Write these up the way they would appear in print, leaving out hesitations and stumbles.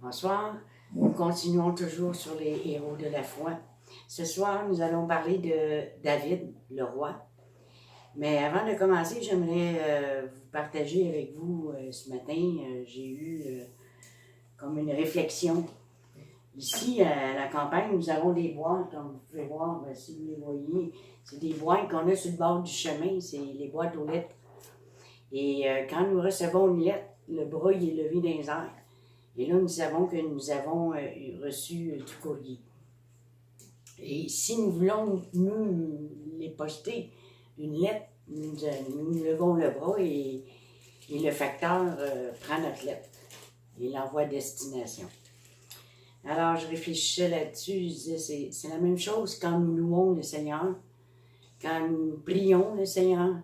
Bonsoir, nous continuons toujours sur les héros de la foi. Ce soir, nous allons parler de David, le roi. Mais avant de commencer, j'aimerais vous partager avec vous ce matin, j'ai eu comme une réflexion. Ici, à la campagne, nous avons des boîtes, comme vous pouvez voir, si vous les voyez. C'est des boîtes qu'on a sur le bord du chemin, c'est les boîtes aux lettres. Et quand nous recevons une lettre, le bras il est levé dans les airs. Et là, nous savons que nous avons reçu du courrier. Et si nous voulons, nous, les poster, une lettre, nous levons le bras et le facteur prend notre lettre et l'envoie à destination. Alors, je réfléchissais là-dessus, je disais, c'est la même chose quand nous louons le Seigneur, quand nous prions le Seigneur,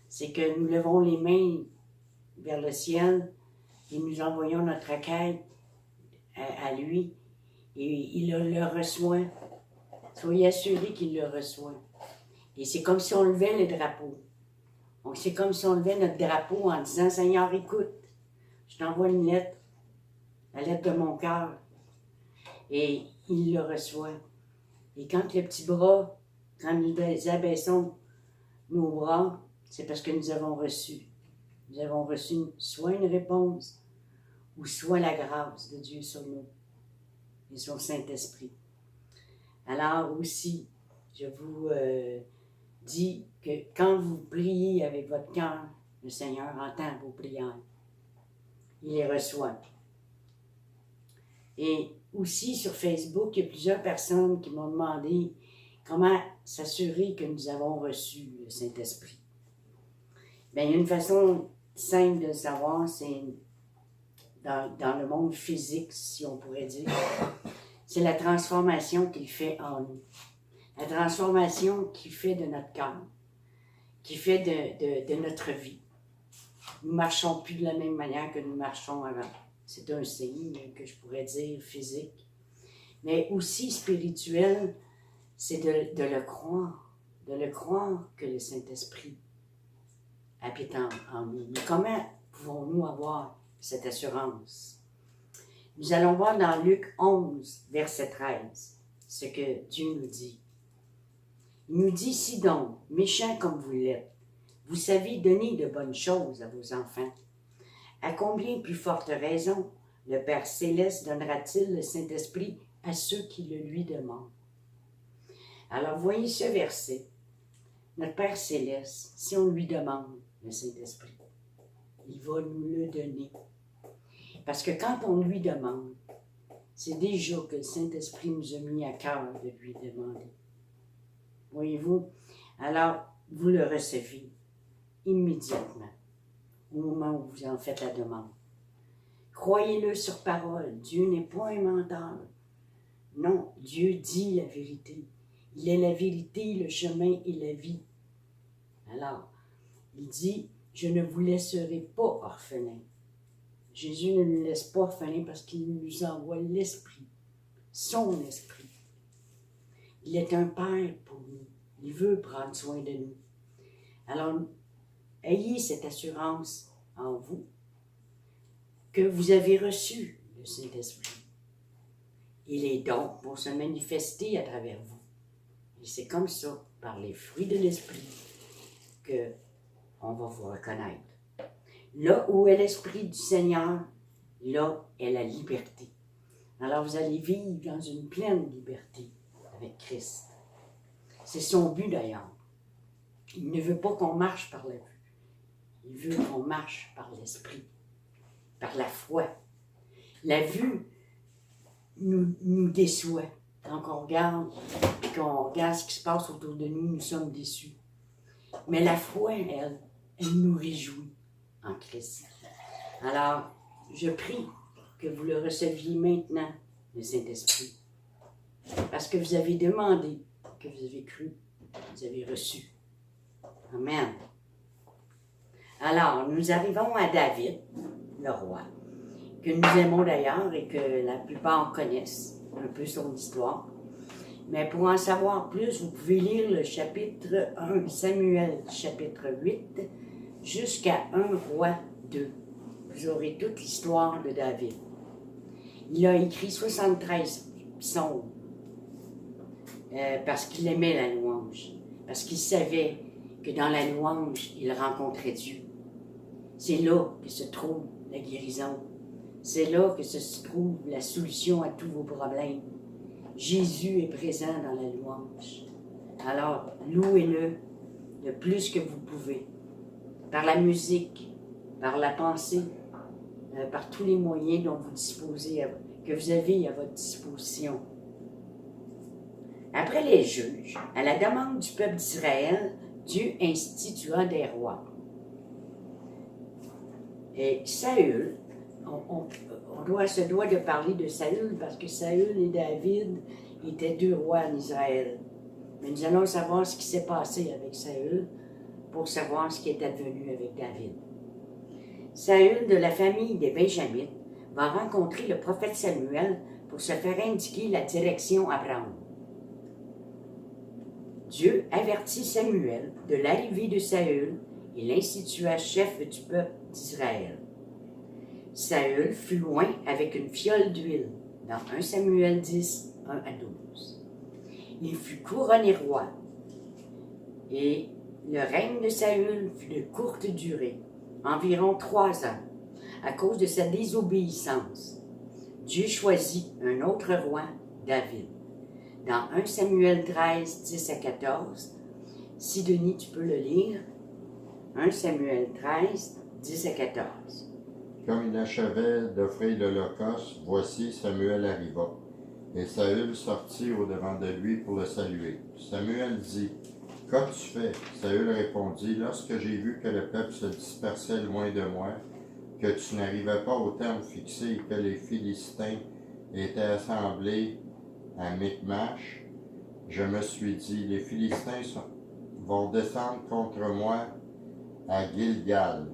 c'est que nous levons les mains vers le ciel et nous envoyons notre requête à lui et il le reçoit. Soyez assurés qu'il le reçoit. Et c'est comme si on levait le drapeau. Donc c'est comme si on levait notre drapeau en disant, Seigneur, écoute, je t'envoie une lettre, la lettre de mon cœur. Et il le reçoit. Et quand le petit bras, quand nous abaissons nos bras, c'est parce que nous avons reçu. Nous avons reçu soit une réponse, ou soit la grâce de Dieu sur nous et son Saint-Esprit. Alors aussi, je vous dis que quand vous priez avec votre cœur, le Seigneur entend vos prières. Il les reçoit. Et aussi sur Facebook, il y a plusieurs personnes qui m'ont demandé comment s'assurer que nous avons reçu le Saint-Esprit. Bien, il y a une façon simple de le savoir, c'est dans le monde physique, si on pourrait dire, c'est la transformation qu'il fait en nous. La transformation qu'il fait de notre cœur, qu'il fait de notre vie. Nous ne marchons plus de la même manière que nous marchons avant. C'est un signe que je pourrais dire physique. Mais aussi spirituel, c'est de le croire que le Saint-Esprit habite en nous. Mais comment pouvons-nous avoir cette assurance? Nous allons voir dans Luc 11, verset 13, ce que Dieu nous dit. Il nous dit, si donc, méchants comme vous l'êtes, vous savez donner de bonnes choses à vos enfants, à combien plus forte raison le Père Céleste donnera-t-il le Saint-Esprit à ceux qui le lui demandent? Alors voyez ce verset. Notre Père Céleste, si on lui demande le Saint-Esprit, il va nous le donner. Parce que quand on lui demande, c'est déjà que le Saint-Esprit nous a mis à cœur de lui demander. Voyez-vous? Alors, vous le recevez immédiatement, au moment où vous en faites la demande. Croyez-le sur parole, Dieu n'est pas un menteur. Non, Dieu dit la vérité. Il est la vérité, le chemin et la vie. Alors, il dit, je ne vous laisserai pas orphelins. Jésus ne nous laisse pas orphelins parce qu'il nous envoie l'Esprit, son Esprit. Il est un Père pour nous. Il veut prendre soin de nous. Alors, ayez cette assurance en vous que vous avez reçu le Saint-Esprit. Et les dons vont se manifester à travers vous. Et c'est comme ça, par les fruits de l'Esprit, qu'on va vous reconnaître. Là où est l'Esprit du Seigneur, là est la liberté. Alors vous allez vivre dans une pleine liberté avec Christ. C'est son but d'ailleurs. Il ne veut pas qu'on marche par la vue. Il veut qu'on marche par l'Esprit, par la foi. La vue nous déçoit. Quand on regarde, qu'on regarde ce qui se passe autour de nous, nous sommes déçus. Mais la foi, elle nous réjouit en Christ. Alors, je prie que vous le receviez maintenant, le Saint-Esprit. Parce que vous avez demandé, que vous avez cru, vous avez reçu. Amen. Alors, nous arrivons à David, le roi, que nous aimons d'ailleurs et que la plupart connaissent un peu son histoire. Mais pour en savoir plus, vous pouvez lire le chapitre 1 Samuel, chapitre 8, jusqu'à 1 Roi 2. Vous aurez toute l'histoire de David. Il a écrit 73 psaumes parce qu'il aimait la louange, parce qu'il savait que dans la louange, il rencontrait Dieu. C'est là que se trouve la guérison. C'est là que se trouve la solution à tous vos problèmes. Jésus est présent dans la louange. Alors, louez-le le plus que vous pouvez, par la musique, par la pensée, par tous les moyens dont vous disposez, que vous avez à votre disposition. Après les juges, à la demande du peuple d'Israël, Dieu institua des rois. Et Saül, se doit de parler de Saül parce que Saül et David étaient deux rois en Israël. Mais nous allons savoir ce qui s'est passé avec Saül pour savoir ce qui est advenu avec David. Saül, de la famille des Benjamites, va rencontrer le prophète Samuel pour se faire indiquer la direction à prendre. Dieu avertit Samuel de l'arrivée de Saül et l'institua chef du peuple d'Israël. Saül fut loin avec une fiole d'huile, dans 1 Samuel 10, 1 à 12. Il fut couronné roi, et le règne de Saül fut de courte durée, environ 3 ans, à cause de sa désobéissance. Dieu choisit un autre roi, David. Dans 1 Samuel 13, 10 à 14, Sidonie, tu peux le lire, 1 Samuel 13, 10 à 14. Comme il achevait d'offrir l'holocauste, voici Samuel arriva. Et Saül sortit au-devant de lui pour le saluer. Samuel dit, « Qu'as-tu fait? » Saül répondit, « Lorsque j'ai vu que le peuple se dispersait loin de moi, que tu n'arrivais pas au terme fixé et que les Philistins étaient assemblés à Michmash, je me suis dit, les Philistins vont descendre contre moi à Gilgal.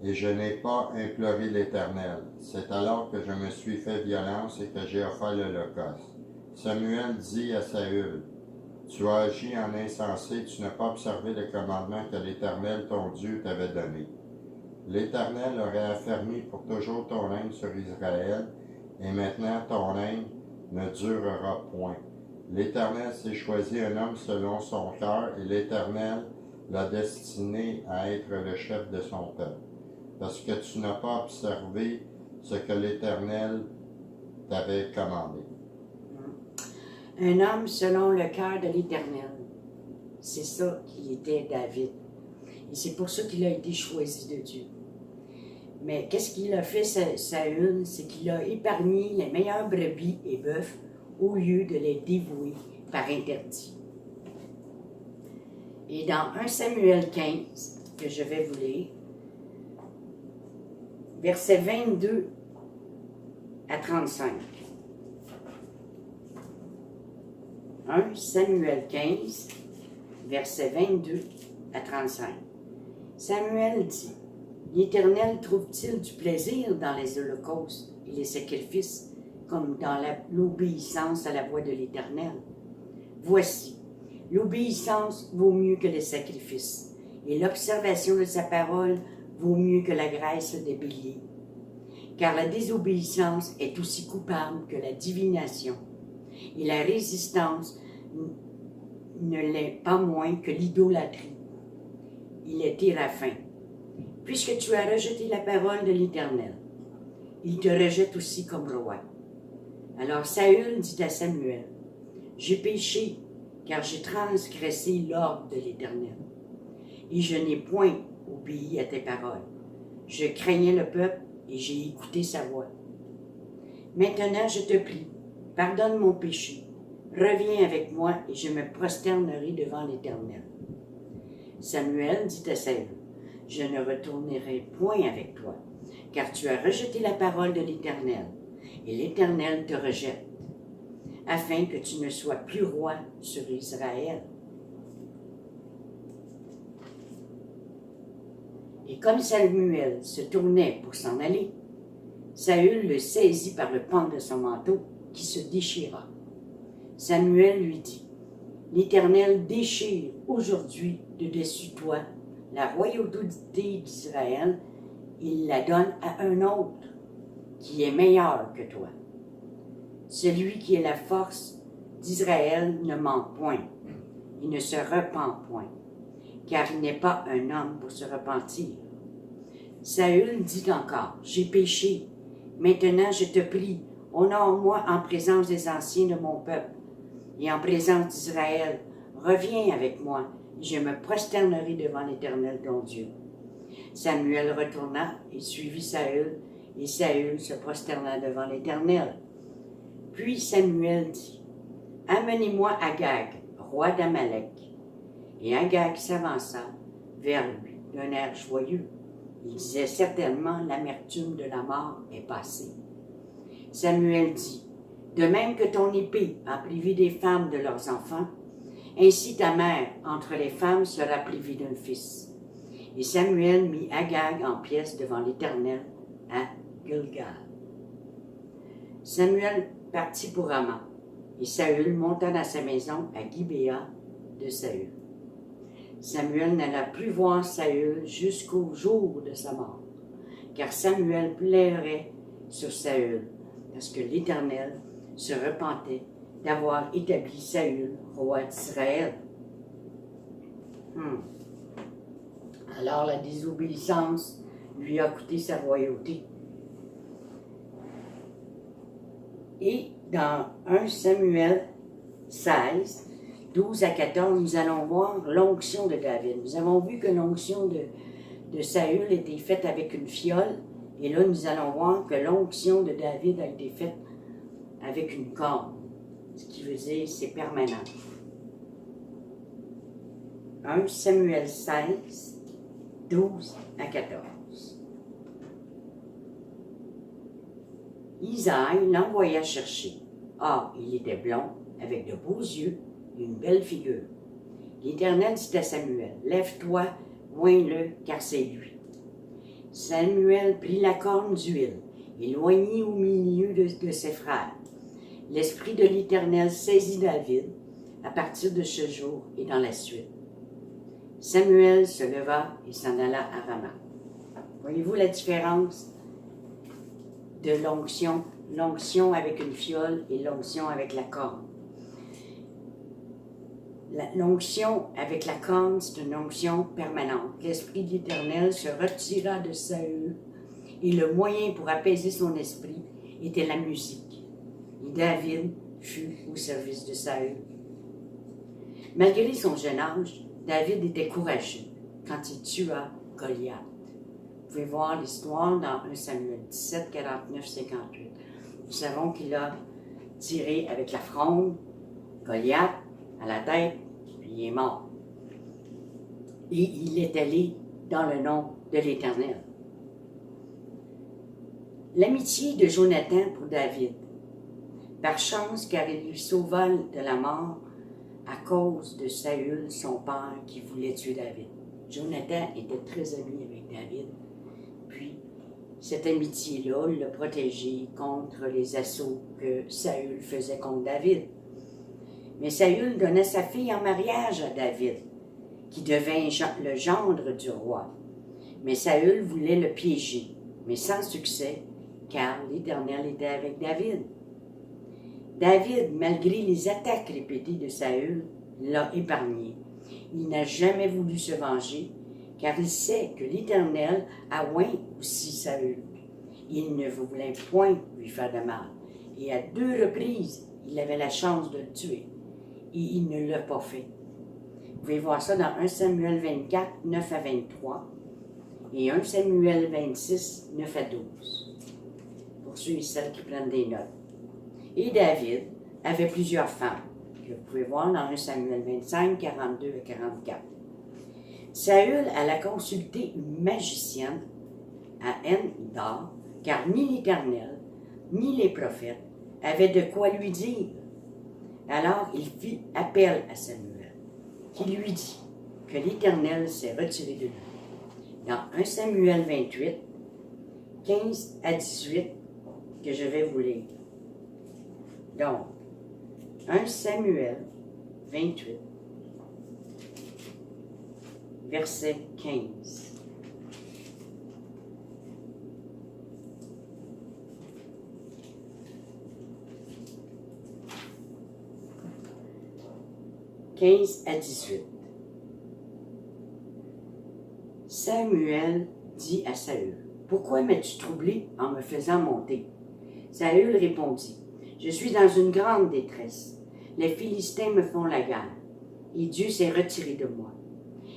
Et je n'ai pas imploré l'Éternel. C'est alors que je me suis fait violence et que j'ai offert l'holocauste. Samuel dit à Saül, « Tu as agi en insensé, tu n'as pas observé le commandement que l'Éternel, ton Dieu, t'avait donné. L'Éternel aurait affermi pour toujours ton règne sur Israël, et maintenant ton règne ne durera point. L'Éternel s'est choisi un homme selon son cœur, et l'Éternel l'a destiné à être le chef de son peuple. Parce que tu n'as pas observé ce que l'Éternel t'avait commandé. » Un homme selon le cœur de l'Éternel. C'est ça qui était David. Et c'est pour ça qu'il a été choisi de Dieu. Mais qu'est-ce qu'il a fait, Saül? C'est qu'il a épargné les meilleures brebis et bœufs au lieu de les dévouer par interdit. Et dans 1 Samuel 15, que je vais vous lire, versets 22 à 35. 1 Samuel 15, versets 22 à 35. Samuel dit, « L'Éternel trouve-t-il du plaisir dans les holocaustes et les sacrifices, comme dans l'obéissance à la voix de l'Éternel? Voici, l'obéissance vaut mieux que les sacrifices, et l'observation de sa parole vaut mieux que la graisse des béliers. Car la désobéissance est aussi coupable que la divination, et la résistance ne l'est pas moins que l'idolâtrie. Il est Téraphin. Puisque tu as rejeté la parole de l'Éternel, il te rejette aussi comme roi. » Alors Saül dit à Samuel, « J'ai péché, car j'ai transgressé l'ordre de l'Éternel, et je n'ai point obéi à tes paroles. Je craignais le peuple, et j'ai écouté sa voix. Maintenant, je te prie, pardonne mon péché, reviens avec moi, et je me prosternerai devant l'Éternel. » Samuel dit à Saül, « Je ne retournerai point avec toi, car tu as rejeté la parole de l'Éternel, et l'Éternel te rejette, afin que tu ne sois plus roi sur Israël. » Et comme Samuel se tournait pour s'en aller, Saül le saisit par le pan de son manteau, qui se déchira. Samuel lui dit, « L'Éternel déchire aujourd'hui de dessus toi la royauté d'Israël, il la donne à un autre, qui est meilleur que toi. Celui qui est la force d'Israël ne manque point, il ne se repent point, car il n'est pas un homme pour se repentir. Saül dit encore, j'ai péché, maintenant je te prie, honore-moi en présence des anciens de mon peuple et en présence d'Israël, reviens avec moi, et je me prosternerai devant l'Éternel ton Dieu. Samuel retourna et suivit Saül, et Saül se prosterna devant l'Éternel. Puis Samuel dit, amenez-moi Agag, roi d'Amalek. Et Agag s'avança vers lui d'un air joyeux. Il disait certainement, l'amertume de la mort est passée. Samuel dit, de même que ton épée a privé des femmes de leurs enfants, ainsi ta mère entre les femmes sera privée d'un fils. Et Samuel mit Agag en pièces devant l'Éternel à Gilgal. Samuel partit pour Rama, et Saül monta dans sa maison à Gibéa de Saül. Samuel n'alla plus voir Saül jusqu'au jour de sa mort, car Samuel pleurait sur Saül, parce que l'Éternel se repentait d'avoir établi Saül roi d'Israël. Alors la désobéissance lui a coûté sa royauté. Et dans 1 Samuel 16, 12 à 14, nous allons voir l'onction de David. Nous avons vu que l'onction de Saül était faite avec une fiole, et là nous allons voir que l'onction de David a été faite avec une corne, ce qui veut dire c'est permanent. 1 Samuel 16, 12 à 14. Isaïe l'envoya chercher. Or, il était blond, avec de beaux yeux et une belle figure. L'Éternel dit à Samuel, lève-toi, oins-le, car c'est lui. Samuel prit la corne d'huile et l'oignit au milieu de ses frères. L'Esprit de l'Éternel saisit David à partir de ce jour et dans la suite. Samuel se leva et s'en alla à Rama. Voyez-vous la différence de l'onction? L'onction avec une fiole et l'onction avec la corne. L'onction avec la corne, c'est une onction permanente. L'Esprit de l'Éternel se retira de Saül et le moyen pour apaiser son esprit était la musique. Et David fut au service de Saül. Malgré son jeune âge, David était courageux quand il tua Goliath. Vous pouvez voir l'histoire dans 1 Samuel 17, 49, 58. Nous savons qu'il a tiré avec la fronde Goliath à la tête, puis il est mort. Et il est allé dans le nom de l'Éternel. L'amitié de Jonathan pour David. Par chance, car il lui sauva de la mort à cause de Saül, son père, qui voulait tuer David. Jonathan était très ami avec David. Puis, cette amitié-là l'a protégé contre les assauts que Saül faisait contre David. Mais Saül donna sa fille en mariage à David, qui devint le gendre du roi. Mais Saül voulait le piéger, mais sans succès, car l'Éternel était avec David. David, malgré les attaques répétées de Saül, l'a épargné. Il n'a jamais voulu se venger, car il sait que l'Éternel a oint aussi Saül. Il ne voulait point lui faire de mal. Et à 2 reprises, il avait la chance de le tuer. Et il ne l'a pas fait. Vous pouvez voir ça dans 1 Samuel 24, 9 à 23 et 1 Samuel 26, 9 à 12. Pour ceux et celles qui prennent des notes. Et David avait plusieurs femmes, que vous pouvez voir dans 1 Samuel 25, 42 et 44. Saül alla consulter une magicienne à En-Idar, car ni l'Éternel, ni les prophètes avaient de quoi lui dire. Alors il fit appel à Samuel, qui lui dit que l'Éternel s'est retiré de lui. Dans 1 Samuel 28, 15 à 18, que je vais vous lire. Donc, 1 Samuel 28, verset 15. 15 à 18. Samuel dit à Saül, « Pourquoi m'as-tu troublé en me faisant monter? » Saül répondit, « Je suis dans une grande détresse. Les Philistins me font la guerre, et Dieu s'est retiré de moi.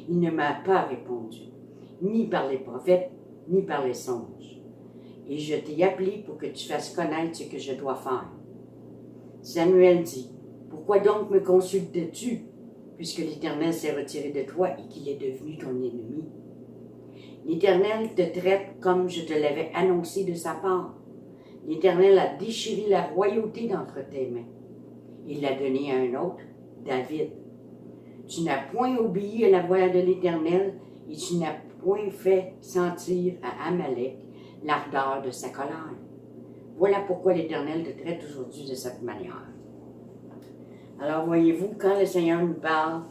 Il ne m'a pas répondu, ni par les prophètes, ni par les songes. Et je t'ai appelé pour que tu fasses connaître ce que je dois faire. » Samuel dit, « Pourquoi donc me consultes-tu, puisque l'Éternel s'est retiré de toi et qu'il est devenu ton ennemi? L'Éternel te traite comme je te l'avais annoncé de sa part. L'Éternel a déchiré la royauté d'entre tes mains. Il l'a donnée à un autre, David. Tu n'as point obéi à la voix de l'Éternel et tu n'as point fait sentir à Amalek l'ardeur de sa colère. Voilà pourquoi l'Éternel te traite aujourd'hui de cette manière. » Alors voyez-vous, quand le Seigneur nous parle,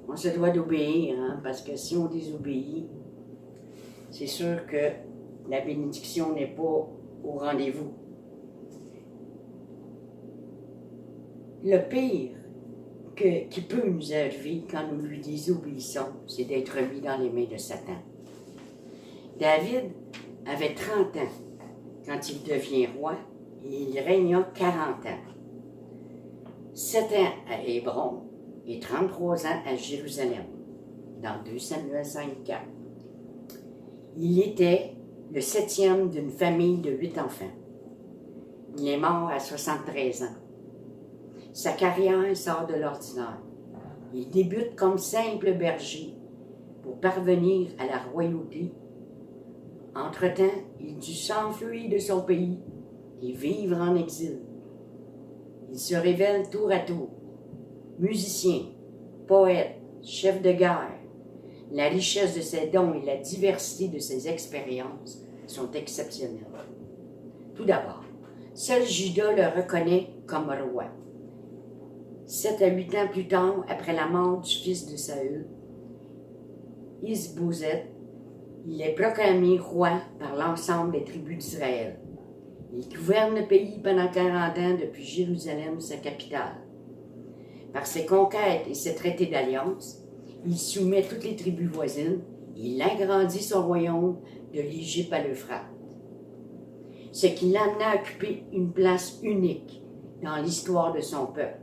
on se doit d'obéir, parce que si on désobéit, c'est sûr que la bénédiction n'est pas au rendez-vous. Le pire qui peut nous arriver quand nous lui désobéissons, c'est d'être mis dans les mains de Satan. David avait 30 ans quand il devient roi et il régna 40 ans. 7 ans à Hébron et 33 ans à Jérusalem, dans 2 Samuel 5:4. Il était le 7e d'une famille de 8 enfants. Il est mort à 73 ans. Sa carrière sort de l'ordinaire. Il débute comme simple berger pour parvenir à la royauté. Entre-temps, il dut s'enfuir de son pays et vivre en exil. Il se révèle tour à tour. Musicien, poète, chef de guerre. La richesse de ses dons et la diversité de ses expériences sont exceptionnelles. Tout d'abord, seul Juda le reconnaît comme roi. 7 à 8 ans plus tard, après la mort du fils de Saül, Is-Boseth, il est proclamé roi par l'ensemble des tribus d'Israël. Il gouverne le pays pendant 40 ans depuis Jérusalem, sa capitale. Par ses conquêtes et ses traités d'alliance, il soumet toutes les tribus voisines et il agrandit son royaume de l'Égypte à l'Euphrate. Ce qui l'amena à occuper une place unique dans l'histoire de son peuple.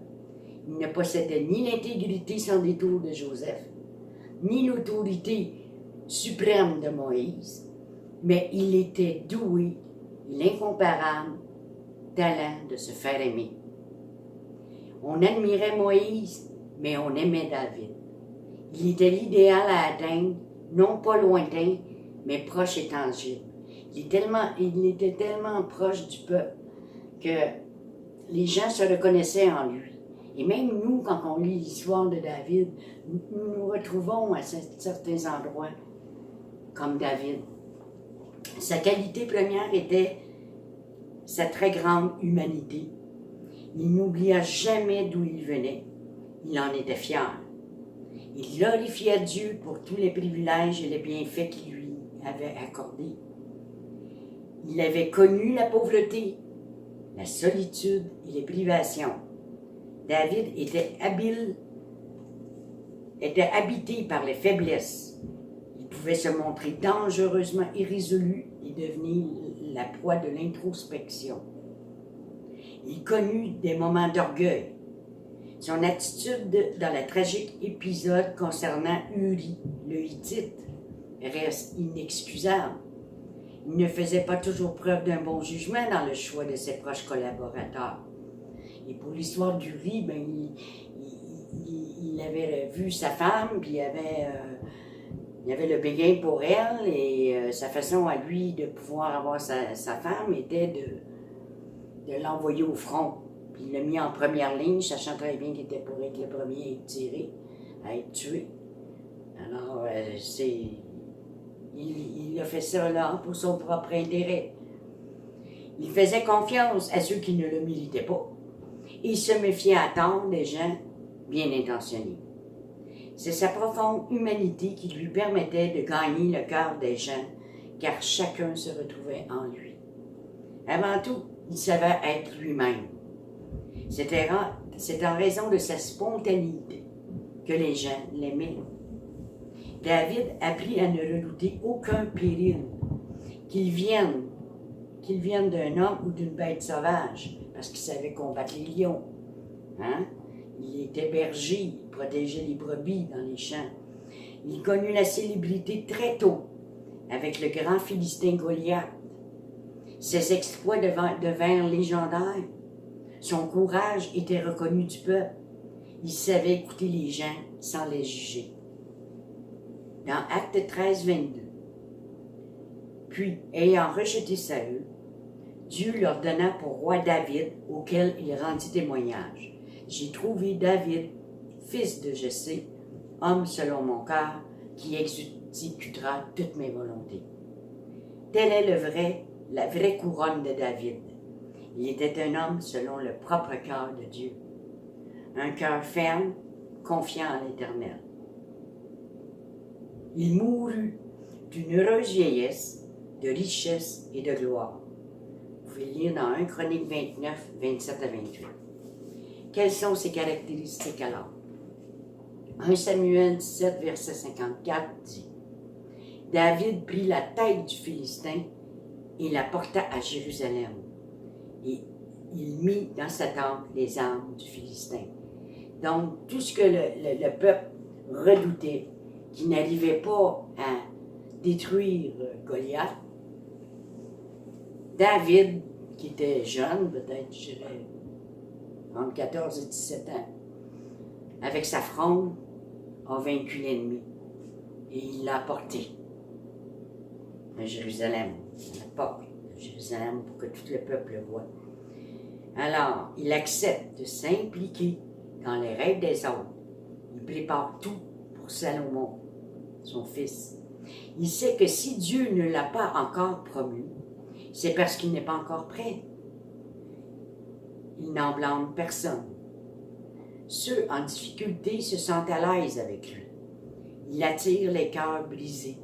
Il ne possédait ni l'intégrité sans détour de Joseph, ni l'autorité suprême de Moïse, mais il était doué, l'incomparable talent de se faire aimer. On admirait Moïse, mais on aimait David. Il était l'idéal à atteindre, non pas lointain, mais proche et tangible. Il était tellement proche du peuple que les gens se reconnaissaient en lui. Et même nous, quand on lit l'histoire de David, nous nous retrouvons à certains endroits comme David. Sa qualité première était sa très grande humanité. Il n'oublia jamais d'où il venait. Il en était fier. Il glorifiait Dieu pour tous les privilèges et les bienfaits qu'il lui avait accordés. Il avait connu la pauvreté, la solitude et les privations. David était habité par les faiblesses. Il pouvait se montrer dangereusement irrésolu et devenir la proie de l'introspection. Il connut des moments d'orgueil. Son attitude dans le tragique épisode concernant Uri, le Hittite, reste inexcusable. Il ne faisait pas toujours preuve d'un bon jugement dans le choix de ses proches collaborateurs. Et pour l'histoire d'Uri, il avait vu sa femme, puis il avait le béguin pour elle, et sa façon à lui de pouvoir avoir sa femme était de l'envoyer au front. Puis il l'a mis en première ligne, sachant très bien qu'il était pour être le premier à être tiré, à être tué. Alors, il a fait ça là pour son propre intérêt. Il faisait confiance à ceux qui ne le méritaient pas. Il se méfiait à tort des gens bien intentionnés. C'est sa profonde humanité qui lui permettait de gagner le cœur des gens, car chacun se retrouvait en lui. Avant tout, il savait être lui-même. C'est en raison de sa spontanéité que les gens l'aimaient. David apprit à ne redouter aucun péril, qu'il vienne d'un homme ou d'une bête sauvage, parce qu'il savait combattre les lions. Hein? Il était berger, il protégeait les brebis dans les champs. Il connut la célébrité très tôt avec le grand Philistin Goliath. Ses exploits devinrent légendaires. Son courage était reconnu du peuple. Il savait écouter les gens sans les juger. Dans Actes 13, 22. Puis, ayant rejeté Saül, Dieu leur donna pour roi David, auquel il rendit témoignage. J'ai trouvé David, fils de Jessé, homme selon mon cœur, qui exécutera toutes mes volontés. Telle est la vraie couronne de David. Il était un homme selon le propre cœur de Dieu. Un cœur ferme, confiant en l'Éternel. Il mourut d'une heureuse vieillesse, de richesse et de gloire. Vous pouvez lire dans 1 Chronique 29, 27 à 28. Quelles sont ses caractéristiques alors? 1 Samuel 17, verset 54 dit: David prit la tête du Philistin et la porta à Jérusalem. Et il mit dans sa tente les armes du Philistin. Donc, tout ce que le peuple redoutait, qui n'arrivait pas à détruire Goliath, David, qui était jeune, peut-être, je dirais, entre 14 et 17 ans, avec sa fronde, a vaincu l'ennemi. Et il l'a porté à Jérusalem, à la porte de Jérusalem, pour que tout le peuple le voie. Alors, il accepte de s'impliquer dans les rêves des autres. Il prépare tout pour Salomon, son fils. Il sait que si Dieu ne l'a pas encore promu, c'est parce qu'il n'est pas encore prêt. Il n'en blâme personne. Ceux en difficulté se sentent à l'aise avec lui. Il attire les cœurs brisés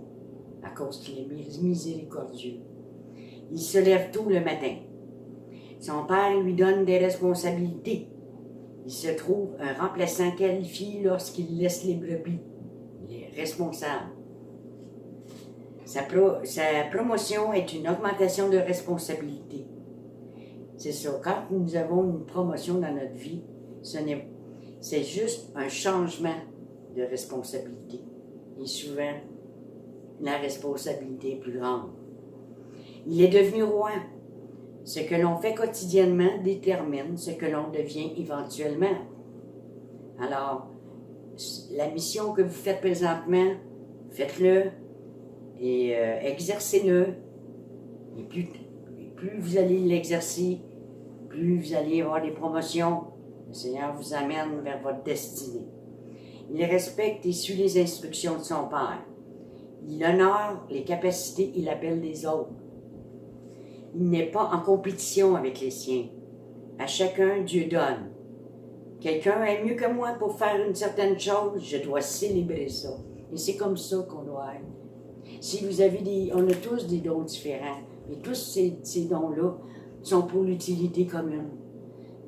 à cause qu'il est miséricordieux. Il se lève tôt le matin. Son père lui donne des responsabilités. Il se trouve un remplaçant qualifié lorsqu'il laisse les brebis. Il est responsable. Sa promotion est une augmentation de responsabilité. C'est ça, quand nous avons une promotion dans notre vie, c'est juste un changement de responsabilité. Et souvent, la responsabilité est plus grande. Il est devenu roi. Ce que l'on fait quotidiennement détermine ce que l'on devient éventuellement. Alors, la mission que vous faites présentement, faites-le et exercez-le. Et plus vous allez l'exercer, plus vous allez avoir des promotions. Le Seigneur vous amène vers votre destinée. Il respecte et suit les instructions de son Père. Il honore les capacités et l'appel des autres. Il n'est pas en compétition avec les siens. À chacun, Dieu donne. Quelqu'un est mieux que moi pour faire une certaine chose, je dois célébrer ça. Et c'est comme ça qu'on doit être. Si vous avez on a tous des dons différents, et tous ces dons-là sont pour l'utilité commune.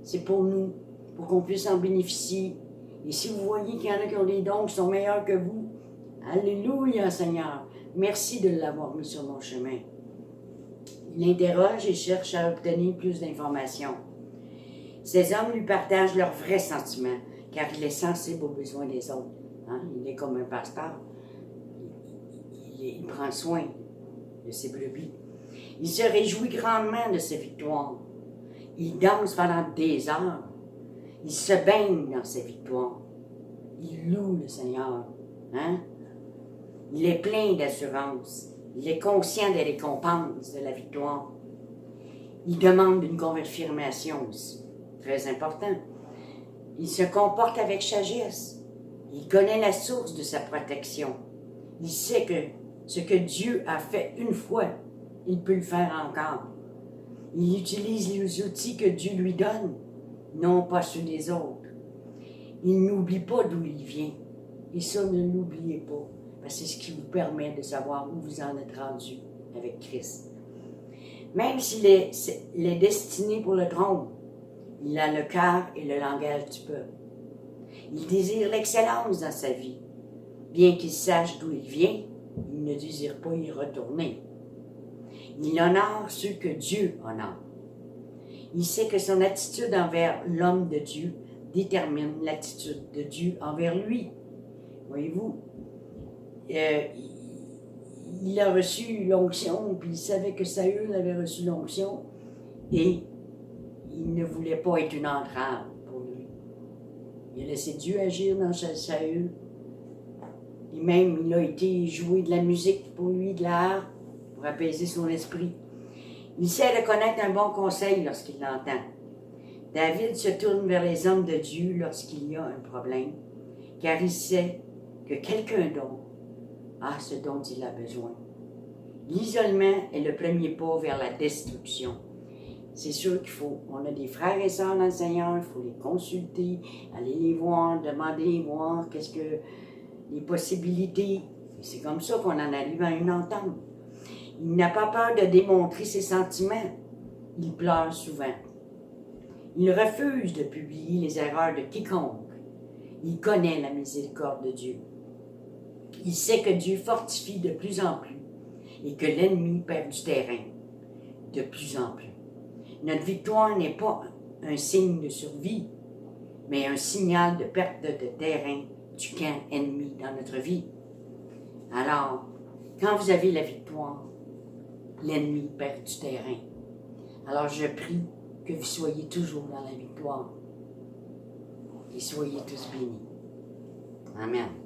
C'est pour nous, pour qu'on puisse en bénéficier. Et si vous voyez qu'il y en a qui ont des dons qui sont meilleurs que vous, alléluia Seigneur, merci de l'avoir mis sur mon chemin. Il interroge et cherche à obtenir plus d'informations. Ces hommes lui partagent leurs vrais sentiments, car il est sensible aux besoins des autres. Hein? Il est comme un pasteur. Il prend soin de ses brebis. Il se réjouit grandement de ses victoires. Il danse pendant des heures. Il se baigne dans ses victoires. Il loue le Seigneur. Hein? Il est plein d'assurance. Il est conscient des récompenses de la victoire. Il demande une confirmation aussi. Très important. Il se comporte avec sagesse. Il connaît la source de sa protection. Il sait que ce que Dieu a fait une fois, il peut le faire encore. Il utilise les outils que Dieu lui donne, non pas ceux des autres. Il n'oublie pas d'où il vient. Et ça, ne l'oubliez pas. Parce que c'est ce qui vous permet de savoir où vous en êtes rendu avec Christ. Même s'il est destiné pour le trône, il a le cœur et le langage du peuple. Il désire l'excellence dans sa vie. Bien qu'il sache d'où il vient, il ne désire pas y retourner. Il honore ceux que Dieu honore. Il sait que son attitude envers l'homme de Dieu détermine l'attitude de Dieu envers lui. Voyez-vous, il a reçu l'onction, puis il savait que Saül avait reçu l'onction, et il ne voulait pas être une entrave pour lui. Il a laissé Dieu agir dans Saül. Et même, il a été jouer de la musique pour lui, de l'art, pour apaiser son esprit. Il sait reconnaître un bon conseil lorsqu'il l'entend. David se tourne vers les hommes de Dieu lorsqu'il y a un problème, car il sait que quelqu'un d'autre a ce dont il a besoin. L'isolement est le premier pas vers la destruction. C'est sûr on a des frères et sœurs dans le Seigneur, il faut les consulter, aller les voir, demander, voir qu'est-ce que les possibilités. C'est comme ça qu'on en arrive à une entente. Il n'a pas peur de démontrer ses sentiments. Il pleure souvent. Il refuse de publier les erreurs de quiconque. Il connaît la miséricorde de Dieu. Il sait que Dieu fortifie de plus en plus et que l'ennemi perd du terrain de plus en plus. Notre victoire n'est pas un signe de survie, mais un signal de perte de terrain du camp ennemi dans notre vie. Alors, quand vous avez la victoire, l'ennemi perd du terrain. Alors je prie que vous soyez toujours dans la victoire et soyez tous bénis. Amen.